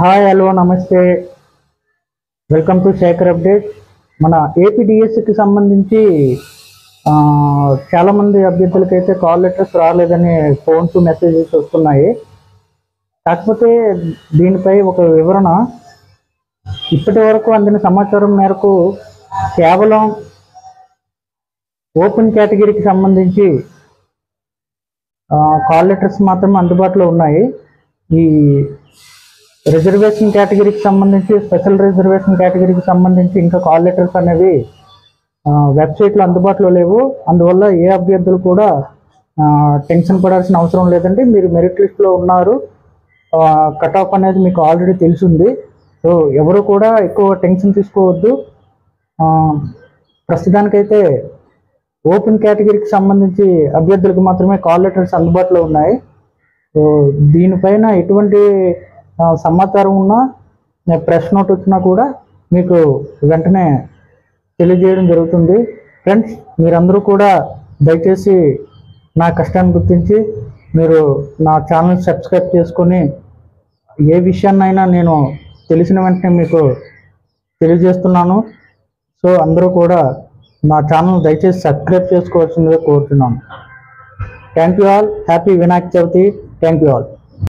Hi hello నమస్తే, welcome to Shekhar update. మన ఏపీడిఎస్సికి సంబంధించి చాలామంది అభ్యర్థులకైతే కాల్ లెటర్స్ రాలేదని ఫోన్స్ మెసేజెస్ వస్తున్నాయి. కాకపోతే దీనిపై ఒక వివరణ. ఇప్పటి వరకు అందిన సమాచారం మేరకు కేవలం ఓపెన్ కేటగిరీకి సంబంధించి కాల్ లెటర్స్ మాత్రమే అందుబాటులో ఉన్నాయి. ఈ రిజర్వేషన్ కేటగిరీకి సంబంధించి, స్పెషల్ రిజర్వేషన్ కేటగిరీకి సంబంధించి ఇంకా కాల్ లెటర్స్ అనేవి వెబ్సైట్లో అందుబాటులో లేవు. అందువల్ల ఏ అభ్యర్థులు కూడా టెన్షన్ పడాల్సిన అవసరం లేదండి. మీరు మెరిట్ లిస్ట్లో ఉన్నారు, కట్ ఆఫ్ అనేది మీకు ఆల్రెడీ తెలిసింది. సో ఎవరు కూడా ఎక్కువ టెన్షన్ తీసుకోవద్దు. ప్రస్తుతానికైతే ఓపెన్ కేటగిరీకి సంబంధించి అభ్యర్థులకు మాత్రమే కాల్ లెటర్స్ అందుబాటులో ఉన్నాయి. సో దీనిపైన ఎటువంటి సమాచారం ఉన్నా, ప్రెస్ నోట్ వచ్చినా కూడా మీకు వెంటనే తెలియజేయడం జరుగుతుంది. ఫ్రెండ్స్, మీరందరూ కూడా దయచేసి నా కష్టాన్ని గుర్తించి మీరు నా ఛానల్ సబ్స్క్రైబ్ చేసుకొని ఏ విషయాన్నైనా నేను తెలిసిన వెంటనే మీకు తెలియజేస్తున్నాను. సో అందరూ కూడా నా ఛానల్ దయచేసి సబ్స్క్రైబ్ చేసుకోవాల్సిందిగా కోరుతున్నాను. Thank you all. Happy Vinayaka Chavithi. Thank you all.